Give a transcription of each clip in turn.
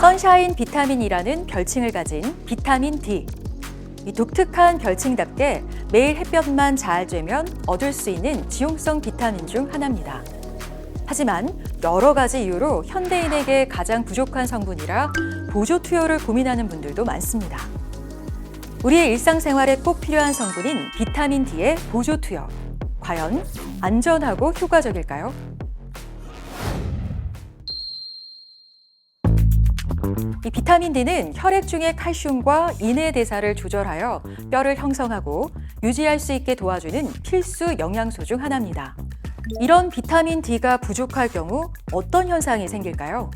선샤인 비타민이라는 별칭을 가진 비타민 D. 이 독특한 별칭답게 매일 햇볕만 잘 쬐면 얻을 수 있는 지용성 비타민 중 하나입니다. 하지만 여러 가지 이유로 현대인에게 가장 부족한 성분이라 보조 투여를 고민하는 분들도 많습니다. 우리의 일상생활에 꼭 필요한 성분인 비타민 D의 보조 투여. 과연 안전하고 효과적일까요? 이 비타민 D는 혈액 중의 칼슘과 인해 대사를 조절하여 뼈를 형성하고 유지할 수 있게 도와주는 필수 영양소 중 하나입니다. 이런 비타민 D가 부족할 경우 어떤 현상이 생길까요?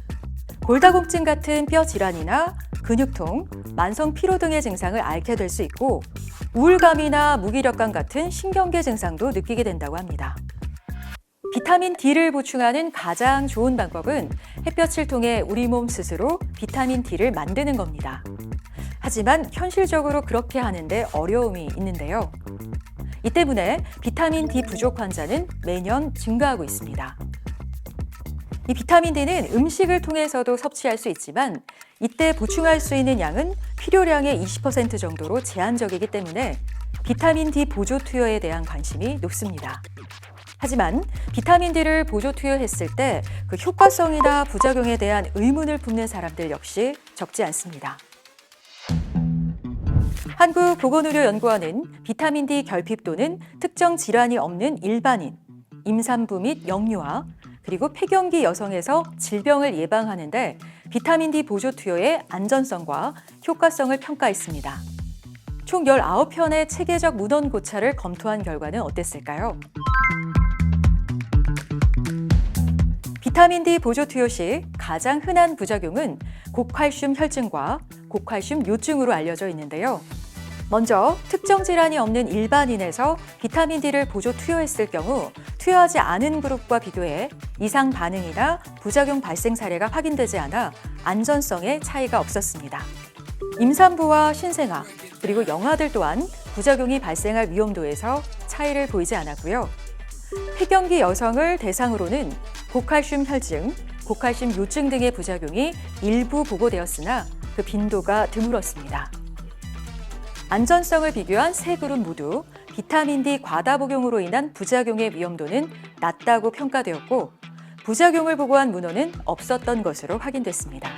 골다공증 같은 뼈 질환이나 근육통, 만성 피로 등의 증상을 앓게 될 수 있고 우울감이나 무기력감 같은 신경계 증상도 느끼게 된다고 합니다. 비타민 D를 보충하는 가장 좋은 방법은 햇볕을 통해 우리 몸 스스로 비타민 D를 만드는 겁니다. 하지만 현실적으로 그렇게 하는데 어려움이 있는데요. 이 때문에 비타민 D 부족 환자는 매년 증가하고 있습니다. 이 비타민 D는 음식을 통해서도 섭취할 수 있지만 이때 보충할 수 있는 양은 필요량의 20% 정도로 제한적이기 때문에 비타민 D 보조 투여에 대한 관심이 높습니다. 하지만 비타민 D를 보조 투여했을 때 그 효과성이나 부작용에 대한 의문을 품는 사람들 역시 적지 않습니다. 한국보건의료연구원은 비타민 D 결핍 또는 특정 질환이 없는 일반인, 임산부 및 영유아, 그리고 폐경기 여성에서 질병을 예방하는 데 비타민 D 보조 투여의 안전성과 효과성을 평가했습니다. 총 19편의 체계적 문헌 고찰을 검토한 결과는 어땠을까요? 비타민 D 보조 투여 시 가장 흔한 부작용은 고칼슘 혈증과 고칼슘 요증으로 알려져 있는데요. 먼저 특정 질환이 없는 일반인에서 비타민 D를 보조 투여했을 경우 투여하지 않은 그룹과 비교해 이상 반응이나 부작용 발생 사례가 확인되지 않아 안전성에 차이가 없었습니다. 임산부와 신생아, 그리고 영아들 또한 부작용이 발생할 위험도에서 차이를 보이지 않았고요. 폐경기 여성을 대상으로는 고칼슘 혈증, 고칼슘 요증 등의 부작용이 일부 보고되었으나 그 빈도가 드물었습니다. 안전성을 비교한 세 그룹 모두 비타민 D 과다 복용으로 인한 부작용의 위험도는 낮다고 평가되었고 부작용을 보고한 문헌은 없었던 것으로 확인됐습니다.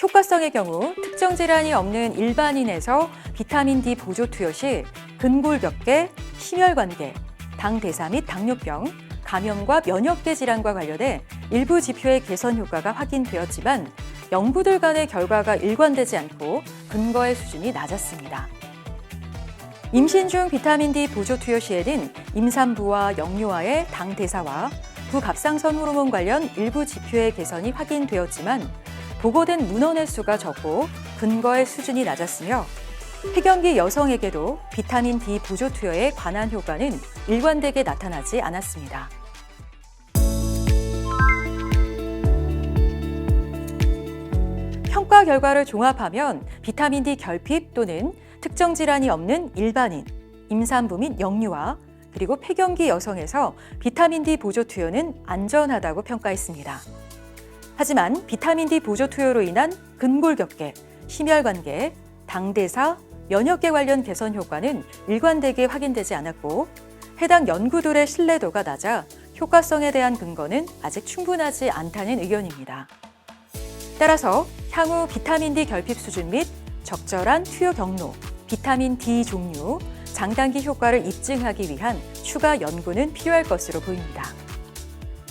효과성의 경우 특정 질환이 없는 일반인에서 비타민 D 보조 투여 시 근골격계, 심혈관계, 당대사 및 당뇨병, 감염과 면역계 질환과 관련해 일부 지표의 개선 효과가 확인되었지만 연구들 간의 결과가 일관되지 않고 근거의 수준이 낮았습니다. 임신 중 비타민 D 보조 투여 시에는 임산부와 영유아의 당대사와 부갑상선 호르몬 관련 일부 지표의 개선이 확인되었지만 보고된 문헌의 수가 적고 근거의 수준이 낮았으며 폐경기 여성에게도 비타민 D 보조 투여에 관한 효과는 일관되게 나타나지 않았습니다. 평가 결과를 종합하면 비타민 D 결핍 또는 특정 질환이 없는 일반인, 임산부 및 영유아, 그리고 폐경기 여성에서 비타민 D 보조 투여는 안전하다고 평가했습니다. 하지만 비타민 D 보조 투여로 인한 근골격계, 심혈관계, 당대사, 면역계 관련 개선 효과는 일관되게 확인되지 않았고 해당 연구들의 신뢰도가 낮아 효과성에 대한 근거는 아직 충분하지 않다는 의견입니다. 따라서 향후 비타민 D 결핍 수준 및 적절한 투여 경로, 비타민 D 종류, 장단기 효과를 입증하기 위한 추가 연구는 필요할 것으로 보입니다.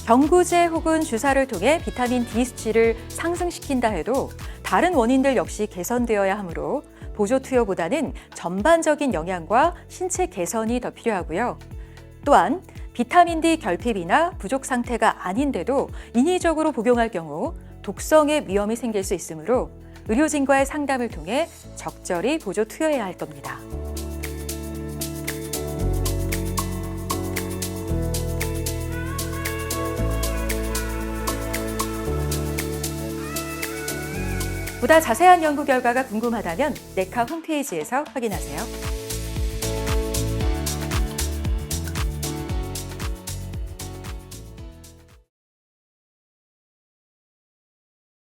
경구제 혹은 주사를 통해 비타민 D 수치를 상승시킨다 해도 다른 원인들 역시 개선되어야 하므로 보조 투여보다는 전반적인 영양과 신체 개선이 더 필요하고요. 또한 비타민 D 결핍이나 부족 상태가 아닌데도 인위적으로 복용할 경우 독성의 위험이 생길 수 있으므로 의료진과의 상담을 통해 적절히 보조 투여해야 할 겁니다. 보다 자세한 연구 결과가 궁금하다면 네카 홈페이지에서 확인하세요.